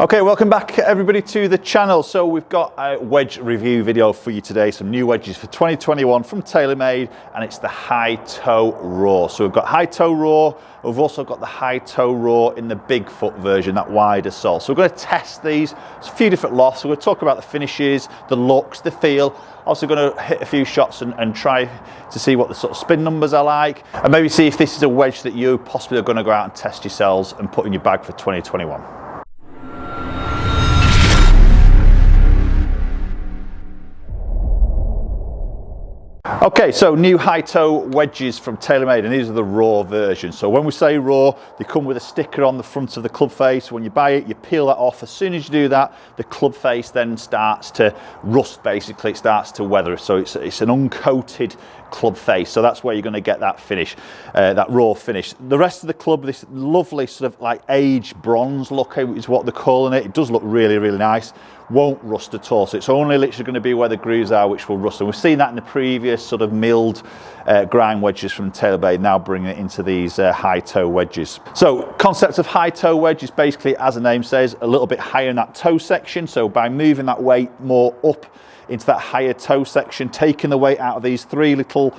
Okay, welcome back everybody to the channel. So we've got a wedge review video for you today, some new wedges for 2021 from TaylorMade, and it's the Hi-Toe Raw. So we've got Hi-Toe Raw, we've also got the Hi-Toe Raw in the Bigfoot version, that wider sole. So we're going to test these. There's a few different lofts. We're going to talk about the finishes, the looks, the feel. Also going to hit a few shots and try to see what the sort of spin numbers are like, and maybe see if this is a wedge that you possibly are going to go out and test yourselves and put in your bag for 2021. Okay, so new Hi-Toe wedges from TaylorMade, and these are the raw versions. So when we say raw, they come with a sticker on the front of the club face. When you buy it, you peel that off. As soon as you do that, the club face then starts to rust, basically. It starts to weather. So it's an uncoated club face. So that's where you're going to get that finish, that raw finish. The rest of the club, this lovely sort of like aged bronze look is what they're calling it. It does look really, really nice. Won't rust at all. So it's only literally going to be where the grooves are which will rust. And we've seen that in the previous sort of milled grind wedges from TaylorMade, now bringing it into these Hi-Toe wedges. So concept of Hi-Toe wedge is basically, as the name says, a little bit higher in that toe section. So by moving that weight more up into that higher toe section, taking the weight out of these three little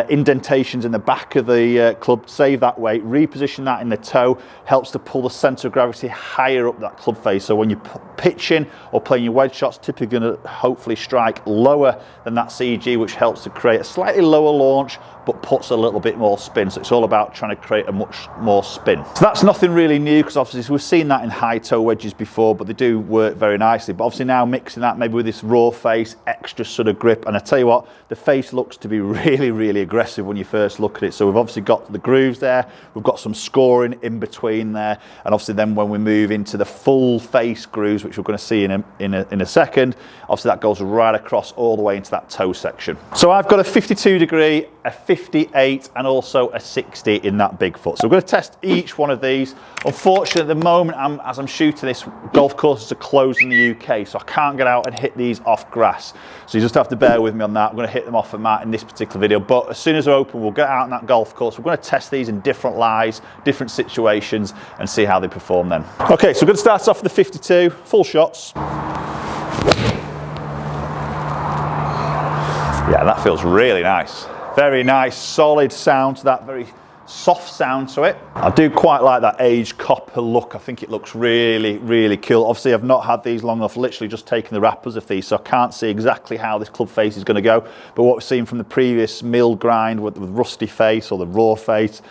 indentations in the back of the club, save that weight, reposition that in the toe, helps to pull the centre of gravity higher up that club face. So when you're pitching or playing your wedge shots, typically going to hopefully strike lower than that CG, which helps to create a slightly lower launch but puts a little bit more spin. So it's all about trying to create a much more spin. So that's nothing really new, because obviously we've seen that in Hi-Toe wedges before, but they do work very nicely. But obviously now mixing that maybe with this raw face, extra sort of grip, and I tell you what, the face looks to be really, really aggressive when you first look at it. So we've obviously got the grooves there, we've got some scoring in between there, and obviously then when we move into the full face grooves, which we're going to see in a second, obviously that goes right across all the way into that toe section. So I've got a 52 degree, a 58 and also a 60 in that Bigfoot. So we're going to test each one of these. Unfortunately at the moment, as I'm shooting this, golf courses are closed in the UK, so I can't get out and hit these off grass. So you just have to bear with me on that. I'm going to hit them off a mat in this particular video, but as soon as they're open, we'll get out on that golf course. We're going to test these in different lies, different situations, and see how they perform then. Okay, so we're going to start off with the 52, full shots. Yeah, that feels really nice. Very nice, solid sound to that, very soft sound to it. I do quite like that aged copper look. I think it looks really, really cool. Obviously, I've not had these long enough, literally just taken the wrappers of these, so I can't see exactly how this club face is going to go. But what we've seen from the previous mill grind with the rusty face or the raw face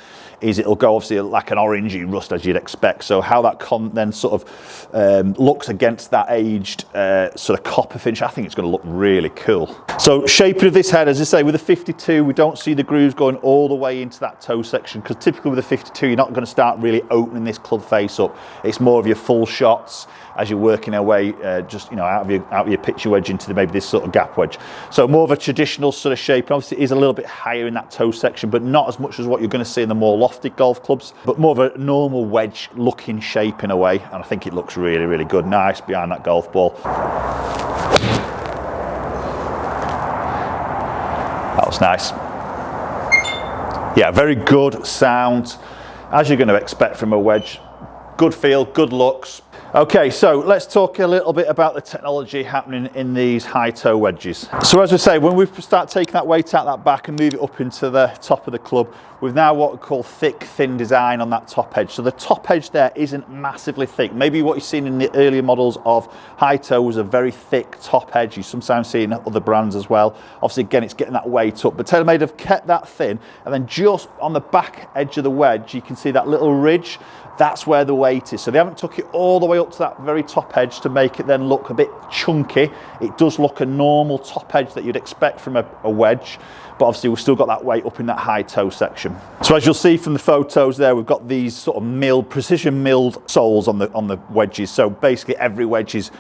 is it'll go obviously like an orangey rust, as you'd expect. So how that then sort of looks against that aged sort of copper finish, I think it's going to look really cool. So shaping of this head, as I say, with a 52, we don't see the grooves going all the way into that toe section, because typically with a 52, you're not going to start really opening this club face up. It's more of your full shots as you're working our way just, you know, out of your pitching wedge into maybe this sort of gap wedge. So more of a traditional sort of shape. Obviously it is a little bit higher in that toe section, but not as much as what you're going to see in the more lofted golf clubs, but more of a normal wedge looking shape in a way. And I think it looks really, really good. Nice behind that golf ball. That was nice. Yeah, very good sound, as you're going to expect from a wedge. Good feel, good looks. Okay, so let's talk a little bit about the technology happening in these Hi-Toe wedges. So as we say, when we start taking that weight out that back and move it up into the top of the club, we've now what we call thick, thin design on that top edge. So the top edge there isn't massively thick. Maybe what you've seen in the earlier models of Hi-Toe was a very thick top edge. You sometimes see in other brands as well. Obviously, again, it's getting that weight up, but TaylorMade have kept that thin, and then just on the back edge of the wedge, you can see that little ridge. That's where the weight is. So they haven't took it all the way up to that very top edge to make it then look a bit chunky. It does look a normal top edge that you'd expect from a wedge, but obviously we've still got that weight up in that high toe section. So as you'll see from the photos there, we've got these sort of milled, precision milled soles on the wedges. So basically every wedge is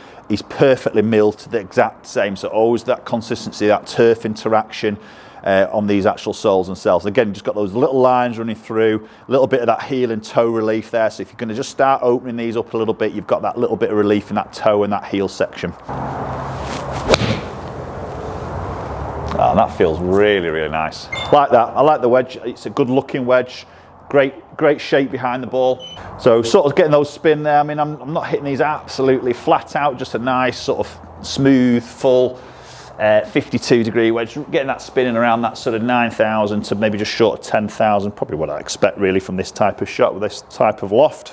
perfectly milled to the exact same. So always that consistency, that turf interaction on these actual soles themselves. Again, just got those little lines running through, a little bit of that heel and toe relief there. So if you're going to just start opening these up a little bit, you've got that little bit of relief in that toe and that heel section. Oh, that feels really, really nice. Like that. I like the wedge. It's a good looking wedge. Great shape behind the ball. So sort of getting those spin there. I mean, I'm not hitting these absolutely flat out, just a nice sort of smooth, full 52-degree wedge, getting that spinning around that sort of 9,000 to maybe just short of 10,000, probably what I expect really from this type of shot with this type of loft.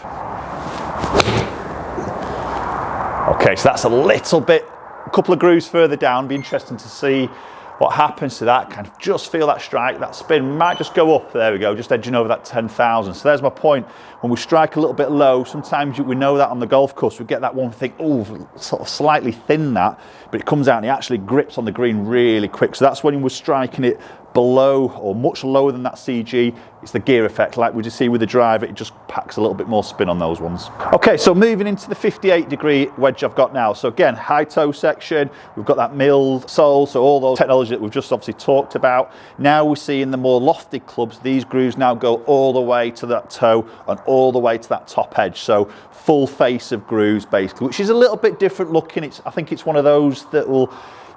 Okay, so that's a couple of grooves further down. Be interesting to see what happens to that. Kind of just feel that strike, that spin might just go up. There we go, just edging over that 10,000. So there's my point. When we strike a little bit low, sometimes we know that on the golf course, we get that one thing, oh, sort of slightly thin that, but it comes out and it actually grips on the green really quick. So that's when we're striking it below or much lower than that CG. It's the gear effect, like we just see with the driver, it just packs a little bit more spin on those ones. Okay, so moving into the 58-degree wedge I've got now. So again, high toe section, we've got that milled sole, so all those technology that we've just obviously talked about. Now we see in the more lofted clubs, these grooves now go all the way to that toe and all the way to that top edge. So full face of grooves basically, which is a little bit different looking. I think it's one of those that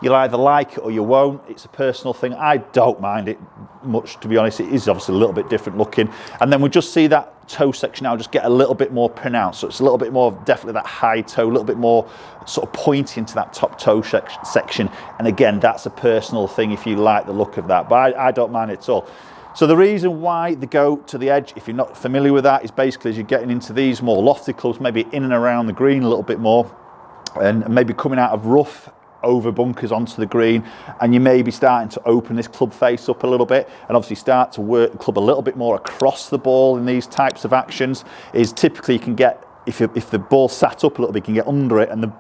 you'll either like it or you won't. It's a personal thing. I don't mind it much, to be honest. It is obviously a little bit different looking. And then we just see that toe section now just get a little bit more pronounced. So it's a little bit more, definitely that high toe, a little bit more sort of pointy into that top toe section. And again, that's a personal thing if you like the look of that. But I don't mind it at all. So the reason why they go to the edge, if you're not familiar with that, is basically as you're getting into these more lofted clubs, maybe in and around the green a little bit more, and maybe coming out of rough over bunkers onto the green, and you may be starting to open this club face up a little bit and obviously start to work the club a little bit more across the ball in these types of actions, is typically you can get, if the ball sat up a little bit, you can get under it, and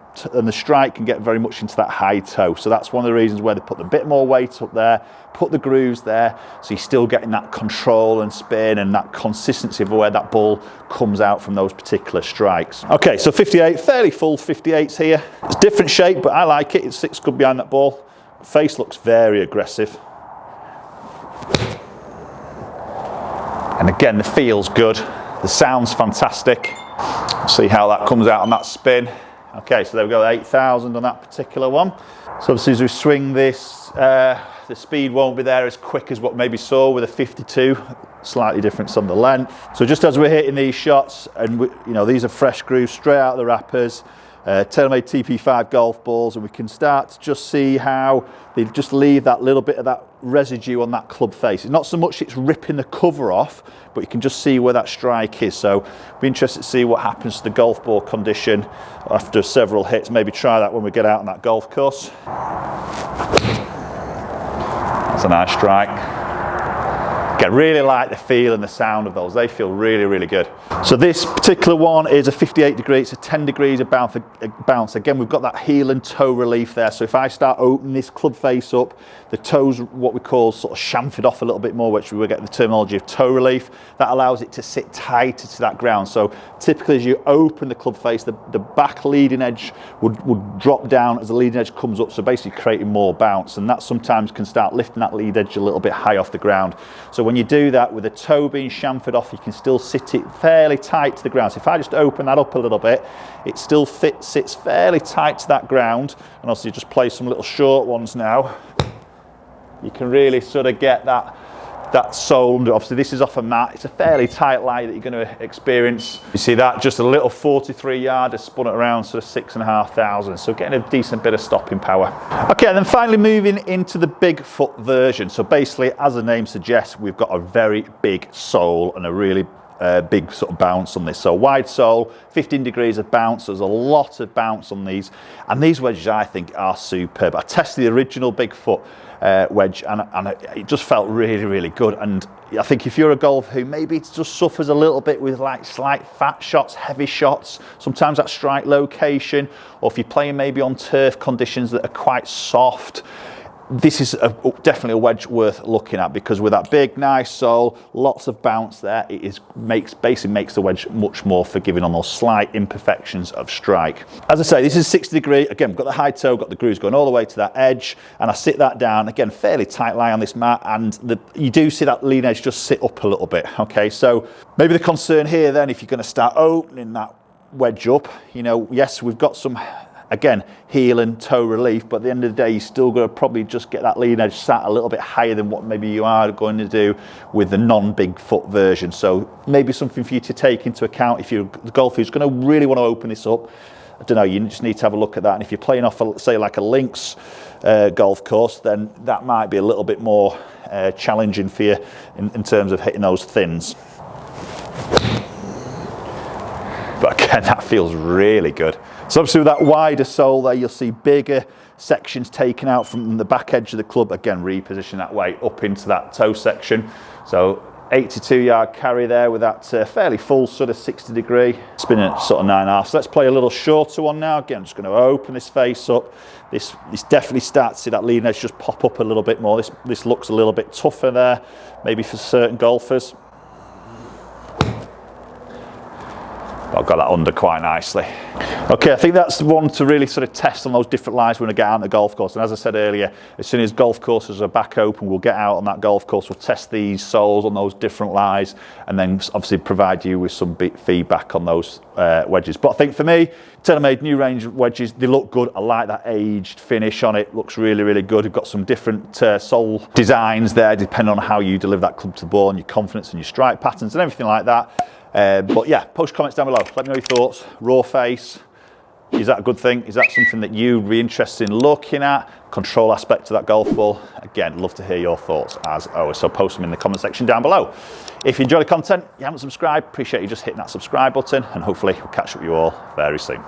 the strike can get very much into that high toe. So that's one of the reasons where they put a bit more weight up there, put the grooves there, so you're still getting that control and spin and that consistency of where that ball comes out from those particular strikes. Okay, so 58, fairly full 58s here. It's different shape, but I like it. It sits good behind that ball. Face looks very aggressive. And again, the feel's good. The sound's fantastic. See how that comes out on that spin. Okay, so there we go, 8,000 on that particular one. So obviously as we swing this, the speed won't be there as quick as what maybe saw with a 52, slightly different on the length. So just as we're hitting these shots, and these are fresh grooves straight out of the wrappers, TaylorMade TP5 golf balls, and we can start to just see how they just leave that little bit of that residue on that club face. It's not so much it's ripping the cover off, but you can just see where that strike is. So be interested to see what happens to the golf ball condition after several hits. Maybe try that when we get out on that golf course. That's a nice strike. Again, really like the feel and the sound of those. They feel really, really good. So this particular one is a 58 degree. It's a 10 degrees of bounce. Again, we've got that heel and toe relief there. So if I start opening this club face up, the toes, what we call sort of chamfered off a little bit more, which we get the terminology of toe relief. That allows it to sit tighter to that ground. So typically as you open the club face, the back leading edge would drop down as the leading edge comes up. So basically creating more bounce. And that sometimes can start lifting that lead edge a little bit high off the ground. So when you do that with the toe being chamfered off, you can still sit it fairly tight to the ground. So if I just open that up a little bit, it still sits fairly tight to that ground. And also you just play some little short ones now. You can really sort of get that sole. Obviously this is off a mat. It's a fairly tight lie that you're going to experience. You see that, just a little 43 yard has spun it around sort of 6,500. So getting a decent bit of stopping power. Okay, and then finally moving into the Bigfoot version. So basically, as the name suggests, we've got a very big sole and a really big sort of bounce on this. So wide sole, 15 degrees of bounce. There's a lot of bounce on these, and these wedges I think are superb. I tested the original Bigfoot wedge, and it just felt really, really good. And I think if you're a golfer who maybe just suffers a little bit with like slight fat shots, heavy shots, sometimes that strike location, or if you're playing maybe on turf conditions that are quite soft, this is definitely a wedge worth looking at, because with that big, nice sole, lots of bounce there, it basically makes the wedge much more forgiving on those slight imperfections of strike. As I say, this is 60 degree. Again, we've got the high toe, got the grooves going all the way to that edge, and I sit that down. Again, fairly tight lie on this mat, and you do see that lean edge just sit up a little bit. Okay, so maybe the concern here then, if you're going to start opening that wedge up, yes, we've got some Again, heel and toe relief, but at the end of the day, you're still going to probably just get that leading edge sat a little bit higher than what maybe you are going to do with the non-Bigfoot version. So maybe something for you to take into account if you're the golfer who's going to really want to open this up. I don't know, you just need to have a look at that. And if you're playing off, say, like a links golf course, then that might be a little bit more challenging for you in terms of hitting those thins. But again, that feels really good. So obviously with that wider sole there, you'll see bigger sections taken out from the back edge of the club. Again, reposition that way up into that toe section. So 82-yard carry there with that fairly full sort of 60 degree. Spinning at sort of 9.5. So let's play a little shorter one now. Again, I'm just going to open this face up. This definitely starts to see that leading edge just pop up a little bit more. This looks a little bit tougher there, maybe for certain golfers. I've got that under quite nicely. Okay, I think that's the one to really sort of test on those different lies when we get out on the golf course. And as I said earlier, as soon as golf courses are back open, we'll get out on that golf course, we'll test these soles on those different lies, and then obviously provide you with some feedback on those wedges. But I think for me, TaylorMade new range wedges, they look good. I like that aged finish on it, looks really, really good. We've got some different sole designs there, depending on how you deliver that club to the ball and your confidence and your strike patterns and everything like that. But yeah, post comments down below. Let me know your thoughts. Raw face, is that a good thing? Is that something that you'd be interested in looking at? Control aspect of that golf ball. Again, love to hear your thoughts as always. So post them in the comment section down below. If you enjoy the content, you haven't subscribed, appreciate you just hitting that subscribe button, and hopefully we'll catch up with you all very soon.